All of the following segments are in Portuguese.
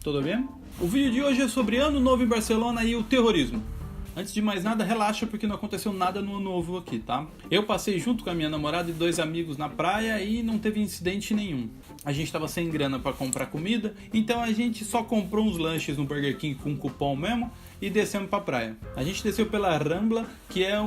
tudo bem? O vídeo de hoje é sobre Ano Novo em Barcelona e o terrorismo. Antes de mais nada, relaxa porque não aconteceu nada no Ano Novo aqui, tá? Eu passei junto com a minha namorada e 2 amigos na praia e não teve incidente nenhum. A gente tava sem grana pra comprar comida, então a gente só comprou uns lanches no Burger King com cupom mesmo e descemos pra praia. A gente desceu pela Rambla, que é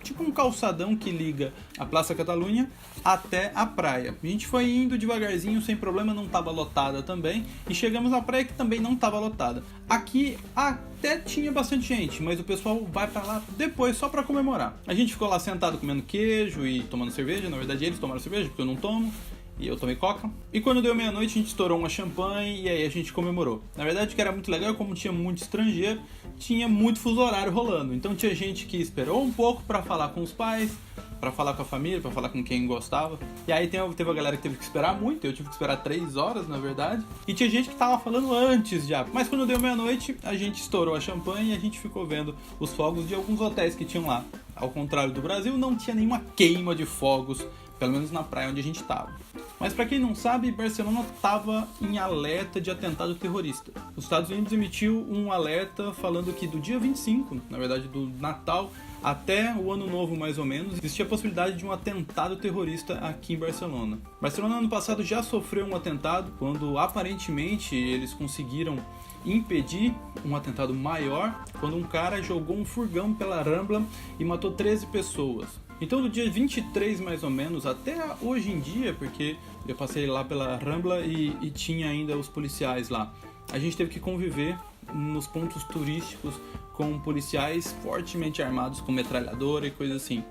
tipo um calçadão que liga a Praça Catalunha até a praia. A gente foi indo devagarzinho, sem problema, não tava lotada também, e chegamos na praia que também não tava lotada. Aqui até tinha bastante gente, mas o pessoal vai pra lá depois só pra comemorar. A gente ficou lá sentado comendo queijo e tomando cerveja. Na verdade eles tomaram cerveja porque eu não tomo, e eu tomei coca. E quando deu meia-noite a gente estourou uma champanhe e aí a gente comemorou. Na verdade o que era muito legal, como tinha muito estrangeiro, tinha muito fuso horário rolando. Então tinha gente que esperou um pouco pra falar com os pais, pra falar com a família, pra falar com quem gostava. E aí teve a galera que teve que esperar muito, eu tive que esperar 3 horas na verdade. E tinha gente que tava falando antes já. Mas quando deu meia-noite a gente estourou a champanhe e a gente ficou vendo os fogos de alguns hotéis que tinham lá. Ao contrário do Brasil, não tinha nenhuma queima de fogos, pelo menos na praia onde a gente estava. Mas para quem não sabe, Barcelona estava em alerta de atentado terrorista. Os Estados Unidos emitiu um alerta falando que do dia 25, na verdade do Natal, até o Ano Novo mais ou menos, existia a possibilidade de um atentado terrorista aqui em Barcelona. Barcelona ano passado já sofreu um atentado, quando aparentemente eles conseguiram impedir um atentado maior, quando um cara jogou um furgão pela Rambla e matou 13 pessoas. Então do dia 23 mais ou menos até hoje em dia, porque eu passei lá pela Rambla e tinha ainda os policiais lá, a gente teve que conviver nos pontos turísticos com policiais fortemente armados com metralhadora e coisa assim,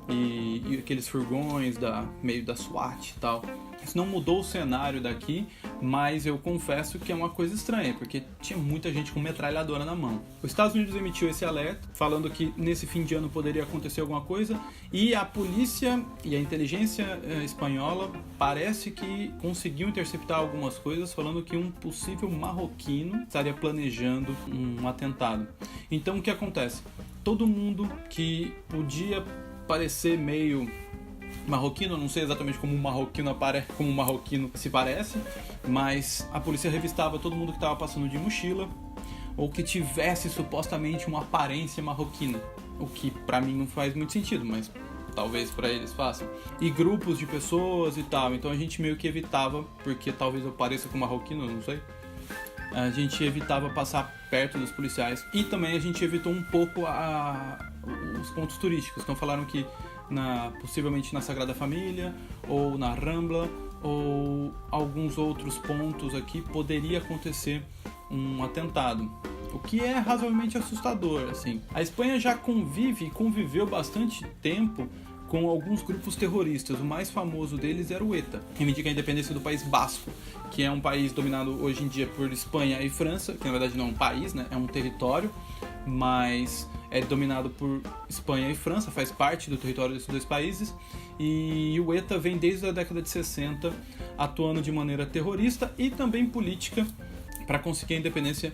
e aqueles furgões meio da SWAT e tal. Isso não mudou o cenário daqui, mas eu confesso que é uma coisa estranha, porque tinha muita gente com metralhadora na mão. Os Estados Unidos emitiu esse alerta, falando que nesse fim de ano poderia acontecer alguma coisa, e a polícia e a inteligência espanhola parece que conseguiu interceptar algumas coisas, falando que um possível marroquino estaria planejando um atentado. Então o que acontece? Todo mundo que podia parecer meio marroquino, não sei exatamente como um marroquino se parece, mas a polícia revistava todo mundo que estava passando de mochila ou que tivesse supostamente uma aparência marroquina, o que pra mim não faz muito sentido, mas talvez pra eles façam. E grupos de pessoas e tal, então a gente meio que evitava, porque talvez eu pareça com marroquino, não sei. A gente evitava passar perto dos policiais e também a gente evitou um pouco os pontos turísticos. Então falaram que possivelmente na Sagrada Família ou na Rambla ou alguns outros pontos aqui poderia acontecer um atentado, o que é razoavelmente assustador, assim. A Espanha já conviveu bastante tempo com alguns grupos terroristas. O mais famoso deles era o ETA, que reivindica a independência do País Basco, que é um país dominado hoje em dia por Espanha e França, que na verdade não é um país, né? É um território, mas é dominado por Espanha e França, faz parte do território desses 2 países, e o ETA vem desde a década de 60 atuando de maneira terrorista e também política para conseguir a independência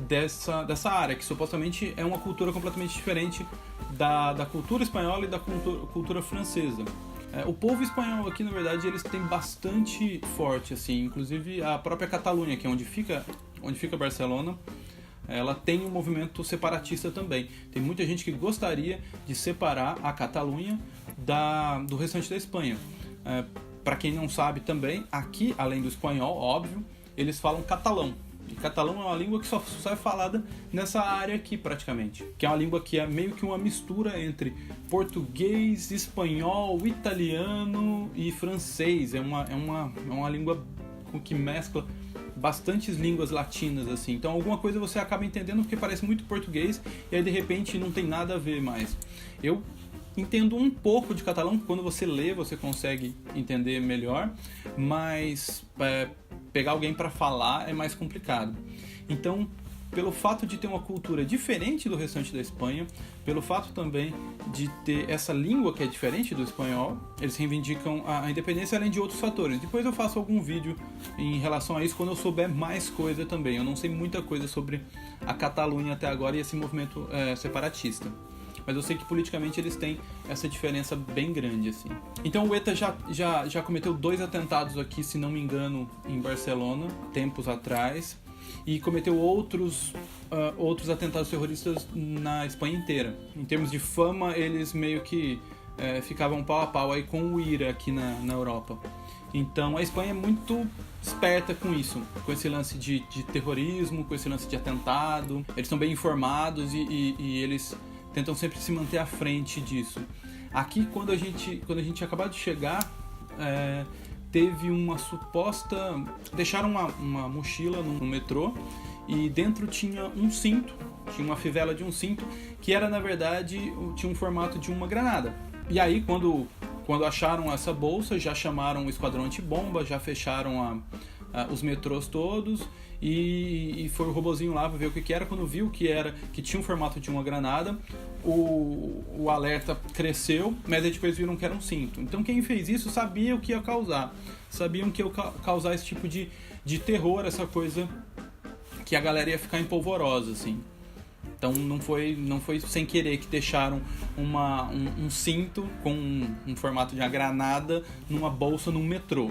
dessa área, que supostamente é uma cultura completamente diferente da cultura espanhola e da cultura francesa. O povo espanhol aqui, na verdade, eles têm bastante forte, assim, inclusive a própria Catalunha, que é onde fica Barcelona, ela tem um movimento separatista também. Tem muita gente que gostaria de separar a Catalunha do restante da Espanha. Para quem não sabe também, aqui, além do espanhol, óbvio, eles falam catalão. E catalão é uma língua que só é falada nessa área aqui praticamente, que é uma língua que é meio que uma mistura entre português, espanhol, italiano e francês. É uma língua que mescla bastantes línguas latinas, assim. Então alguma coisa você acaba entendendo porque parece muito português e aí de repente não tem nada a ver mais. Eu entendo um pouco de catalão, quando você lê você consegue entender melhor, mas pegar alguém para falar é mais complicado. Então, pelo fato de ter uma cultura diferente do restante da Espanha, pelo fato também de ter essa língua que é diferente do espanhol, eles reivindicam a independência, além de outros fatores. Depois eu faço algum vídeo em relação a isso quando eu souber mais coisa também. Eu não sei muita coisa sobre a Catalunha até agora e esse movimento separatista. Mas eu sei que politicamente eles têm essa diferença bem grande, assim. Então o ETA já cometeu 2 atentados aqui, se não me engano, em Barcelona, tempos atrás. e cometeu outros atentados terroristas na Espanha inteira. Em termos de fama, eles meio que ficavam pau a pau aí com o IRA aqui na Europa. Então a Espanha é muito esperta com isso, com esse lance de terrorismo, com esse lance de atentado. Eles são bem informados e eles tentam sempre se manter à frente disso. Aqui, quando a gente acabou de chegar, teve uma suposta... Deixaram uma mochila no metrô e dentro tinha um cinto, tinha uma fivela de um cinto, que era, na verdade, tinha um formato de uma granada. E aí, quando acharam essa bolsa, já chamaram o esquadrão antibomba, já fecharam os metrôs todos e foi o robozinho lá para ver o que era. Quando viu que tinha um formato de uma granada, o alerta cresceu, mas aí depois viram que era um cinto. Então quem fez isso sabia o que ia causar, sabiam que ia causar esse tipo de terror, essa coisa que a galera ia ficar empolvorosa, assim. Então não foi sem querer que deixaram um cinto com um formato de uma granada numa bolsa num metrô.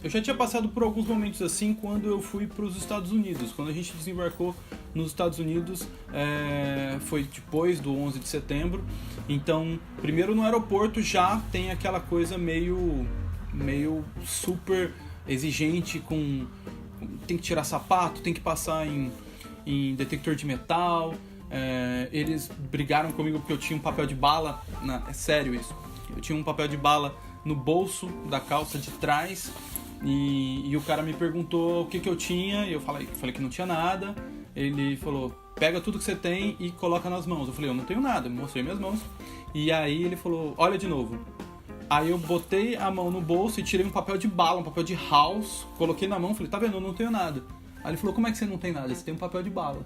Eu já tinha passado por alguns momentos assim quando eu fui para os Estados Unidos. Quando a gente desembarcou nos Estados Unidos, foi depois do 11 de setembro. Então, primeiro no aeroporto já tem aquela coisa meio super exigente, tem que tirar sapato, tem que passar em detector de metal. Eles brigaram comigo porque eu tinha um papel de bala, é sério isso, eu tinha um papel de bala no bolso da calça de trás e o cara me perguntou o que eu tinha e eu falei que não tinha nada. Ele falou, pega tudo que você tem e coloca nas mãos. Eu falei, eu não tenho nada, mostrei minhas mãos e aí ele falou, olha de novo. Aí eu botei a mão no bolso e tirei um papel de bala, um papel de house, coloquei na mão, falei, tá vendo, eu não tenho nada. Aí ele falou, como é que você não tem nada? Você tem um papel de bala.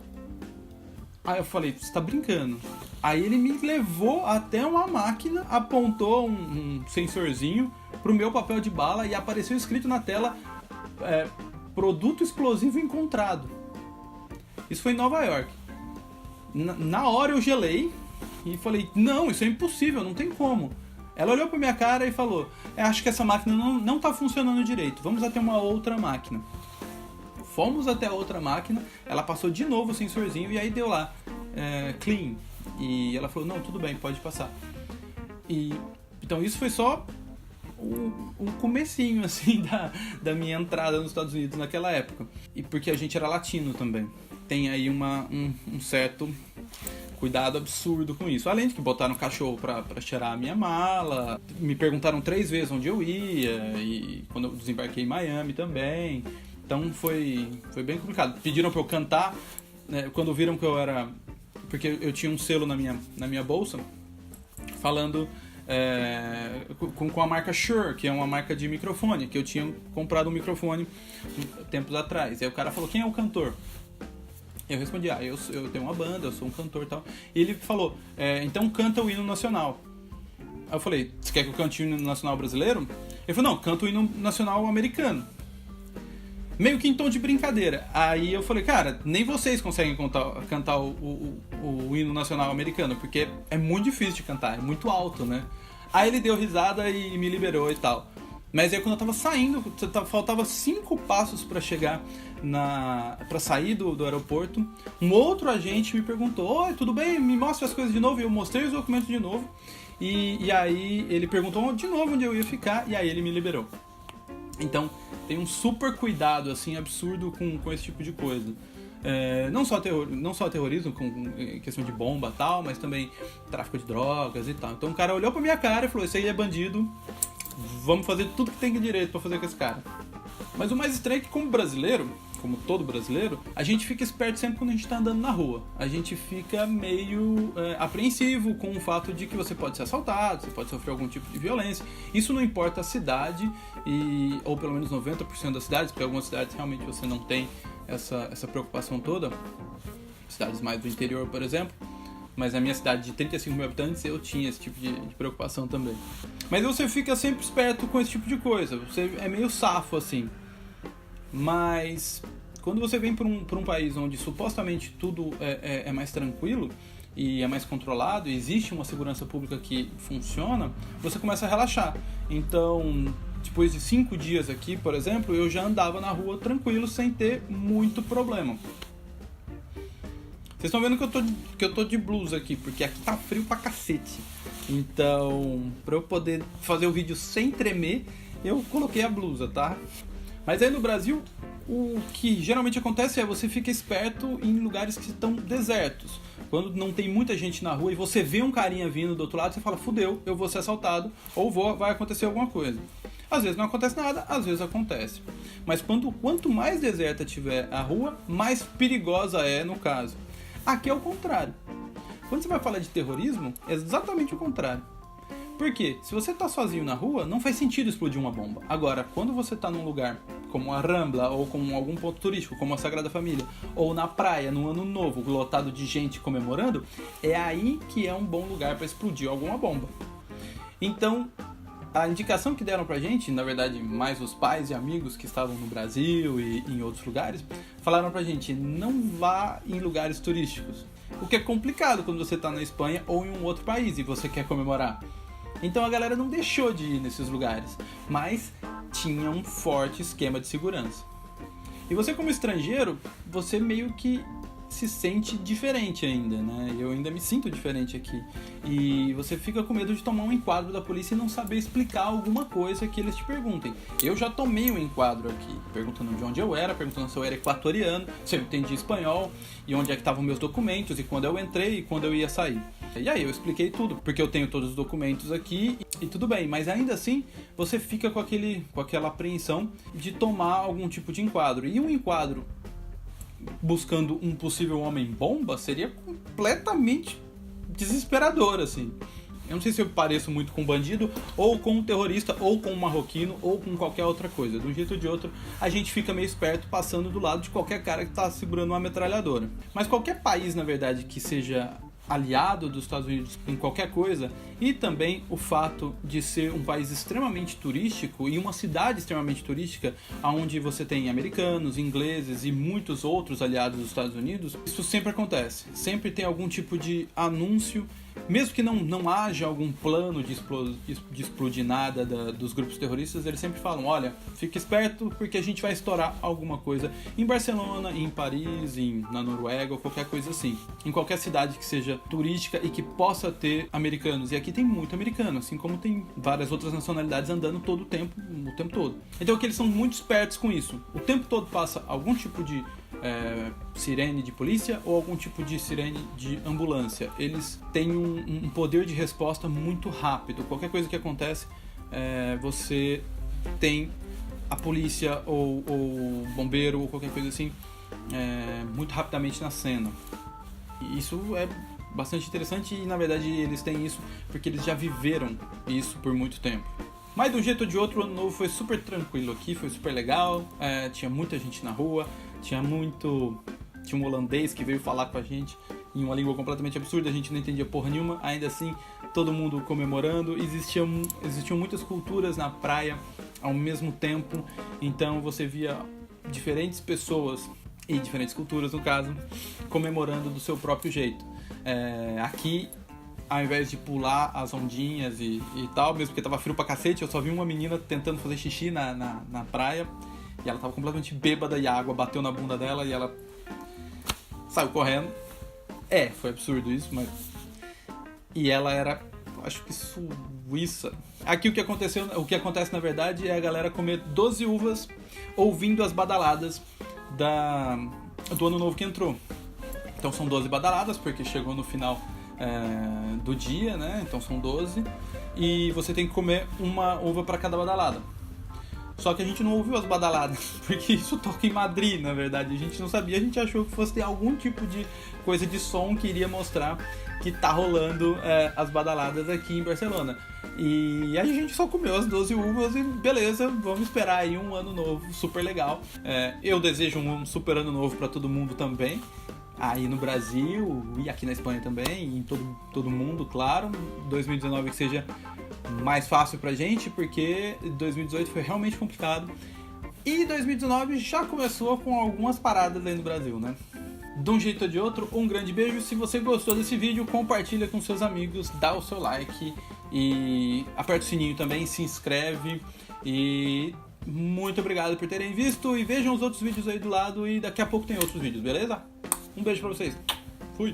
Aí eu falei, você tá brincando. Aí ele me levou até uma máquina, apontou um sensorzinho pro meu papel de bala e apareceu escrito na tela, produto explosivo encontrado. Isso foi em Nova York. Na hora eu gelei e falei, não, isso é impossível, não tem como. Ela olhou pra minha cara e falou, acho que essa máquina não tá funcionando direito, vamos até uma outra máquina. Fomos até a outra máquina, ela passou de novo o sensorzinho e aí deu lá, clean. E ela falou, não, tudo bem, pode passar. Então isso foi só o comecinho, assim, da minha entrada nos Estados Unidos naquela época. E porque a gente era latino também. Tem aí um certo cuidado absurdo com isso. Além de que botaram cachorro pra cheirar a minha mala, me perguntaram 3 vezes onde eu ia, e quando eu desembarquei em Miami também. Então foi bem complicado. Pediram pra eu cantar, né, quando viram que eu era... Porque eu tinha um selo na minha bolsa, falando com a marca Shure, que é uma marca de microfone, que eu tinha comprado um microfone tempos atrás. Aí o cara falou, quem é o cantor? Eu respondi, eu tenho uma banda, eu sou um cantor e tal. E ele falou, então canta o hino nacional. Aí eu falei, você quer que eu cante o hino nacional brasileiro? Ele falou, não, canta o hino nacional americano. Meio que em tom de brincadeira. Aí eu falei, cara, nem vocês conseguem cantar o hino nacional americano, porque é muito difícil de cantar, é muito alto, né? Aí ele deu risada e me liberou e tal. Mas aí quando eu tava saindo, faltava 5 passos pra chegar pra sair do aeroporto, um outro agente me perguntou, oi, tudo bem? Me mostra as coisas de novo. E eu mostrei os documentos de novo. E aí ele perguntou de novo onde eu ia ficar, e aí ele me liberou. Então tem um super cuidado assim absurdo com esse tipo de coisa. Não só terrorismo, com questão de bomba e tal, mas também tráfico de drogas e tal. Então o cara olhou pra minha cara e falou, esse aí é bandido, vamos fazer tudo que tem direito pra fazer com esse cara. Mas o mais estranho é que como brasileiro, como todo brasileiro, a gente fica esperto sempre quando a gente tá andando na rua. A gente fica meio apreensivo com o fato de que você pode ser assaltado, você pode sofrer algum tipo de violência. Isso não importa a cidade, ou pelo menos 90% das cidades, porque algumas cidades realmente você não tem essa preocupação toda. Cidades mais do interior, por exemplo. Mas na minha cidade de 35 mil habitantes eu tinha esse tipo de preocupação também. Mas você fica sempre esperto com esse tipo de coisa. Você é meio safo assim. Mas quando você vem para um país onde supostamente tudo é mais tranquilo e é mais controlado, e existe uma segurança pública que funciona, você começa a relaxar. Então depois de 5 dias aqui, por exemplo, eu já andava na rua tranquilo, sem ter muito problema. Vocês estão vendo que eu tô de blusa aqui, porque aqui tá frio pra cacete. Então, pra eu poder fazer o vídeo sem tremer, eu coloquei a blusa, tá? Mas aí no Brasil, o que geralmente acontece é você fica esperto em lugares que estão desertos. Quando não tem muita gente na rua e você vê um carinha vindo do outro lado, você fala, fudeu, eu vou ser assaltado ou vai acontecer alguma coisa. Às vezes não acontece nada, às vezes acontece. Mas quanto mais deserta tiver a rua, mais perigosa é no caso. Aqui é o contrário. Quando você vai falar de terrorismo, é exatamente o contrário. Por quê? Se você está sozinho na rua, não faz sentido explodir uma bomba. Agora, quando você está num lugar como a Rambla, ou como algum ponto turístico, como a Sagrada Família, ou na praia, no Ano Novo, lotado de gente comemorando, é aí que é um bom lugar para explodir alguma bomba. Então, a indicação que deram pra gente, na verdade, mais os pais e amigos que estavam no Brasil e em outros lugares, falaram pra gente, não vá em lugares turísticos. O que é complicado quando você tá na Espanha ou em um outro país e você quer comemorar. Então a galera não deixou de ir nesses lugares, mas tinha um forte esquema de segurança. E você como estrangeiro, você meio que se sente diferente ainda, né? Eu ainda me sinto diferente aqui. E você fica com medo de tomar um enquadro da polícia e não saber explicar alguma coisa que eles te perguntem. Eu já tomei um enquadro aqui, perguntando de onde eu era, perguntando se eu era equatoriano, se eu entendia espanhol, e onde é que estavam meus documentos, e quando eu entrei, e quando eu ia sair. E aí eu expliquei tudo, porque eu tenho todos os documentos aqui, e tudo bem. Mas ainda assim, você fica com aquela apreensão de tomar algum tipo de enquadro. E um enquadro buscando um possível homem-bomba seria completamente desesperador, assim. Eu não sei se eu pareço muito com um bandido, ou com um terrorista, ou com um marroquino, ou com qualquer outra coisa. De um jeito ou de outro, a gente fica meio esperto passando do lado de qualquer cara que está segurando uma metralhadora. Mas qualquer país, na verdade, que seja aliado dos Estados Unidos em qualquer coisa, e também o fato de ser um país extremamente turístico e uma cidade extremamente turística, onde você tem americanos, ingleses e muitos outros aliados dos Estados Unidos, isso sempre acontece. Sempre tem algum tipo de anúncio, mesmo que não haja algum plano de explodir nada dos grupos terroristas, eles sempre falam, olha, fique esperto porque a gente vai estourar alguma coisa em Barcelona, em Paris, na Noruega ou qualquer coisa assim. Em qualquer cidade que seja turística e que possa ter americanos. E aqui tem muito americano, assim como tem várias outras nacionalidades andando o tempo todo. Então que eles são muito espertos com isso. O tempo todo passa algum tipo de sirene de polícia ou algum tipo de sirene de ambulância. Eles têm um poder de resposta muito rápido. Qualquer coisa que acontece, você tem a polícia ou bombeiro ou qualquer coisa assim muito rapidamente na cena. E isso é bastante interessante e na verdade eles têm isso porque eles já viveram isso por muito tempo. Mas de um jeito ou de outro, o Ano Novo foi super tranquilo aqui, foi super legal, tinha muita gente na rua, tinha um holandês que veio falar com a gente em uma língua completamente absurda, a gente não entendia porra nenhuma, ainda assim todo mundo comemorando, existiam muitas culturas na praia ao mesmo tempo, então você via diferentes pessoas e diferentes culturas no caso, comemorando do seu próprio jeito. Aqui, ao invés de pular as ondinhas e tal, mesmo porque tava frio pra cacete, eu só vi uma menina tentando fazer xixi na praia e ela tava completamente bêbada e a água bateu na bunda dela e ela saiu correndo. Foi absurdo isso, mas... E ela era, acho que suíça. Aqui o que acontece na verdade é a galera comer 12 uvas ouvindo as badaladas do Ano Novo que entrou. Então são 12 badaladas, porque chegou no final do dia, né? Então são 12. E você tem que comer uma uva para cada badalada. Só que a gente não ouviu as badaladas, porque isso toca em Madrid, na verdade. A gente não sabia, a gente achou que fosse ter algum tipo de coisa de som que iria mostrar que tá rolando as badaladas aqui em Barcelona. E a gente só comeu as 12 uvas e beleza, vamos esperar aí um ano novo super legal. Eu desejo um super ano novo para todo mundo também. Aí no Brasil e aqui na Espanha também, e em todo mundo, claro. 2019 que seja mais fácil pra gente, porque 2018 foi realmente complicado. E 2019 já começou com algumas paradas aí no Brasil, né? De um jeito ou de outro, um grande beijo. Se você gostou desse vídeo, compartilha com seus amigos, dá o seu like E aperta o sininho também, se inscreve. E muito obrigado por terem visto. E vejam os outros vídeos aí do lado. E daqui a pouco tem outros vídeos, beleza? Um beijo pra vocês. Fui!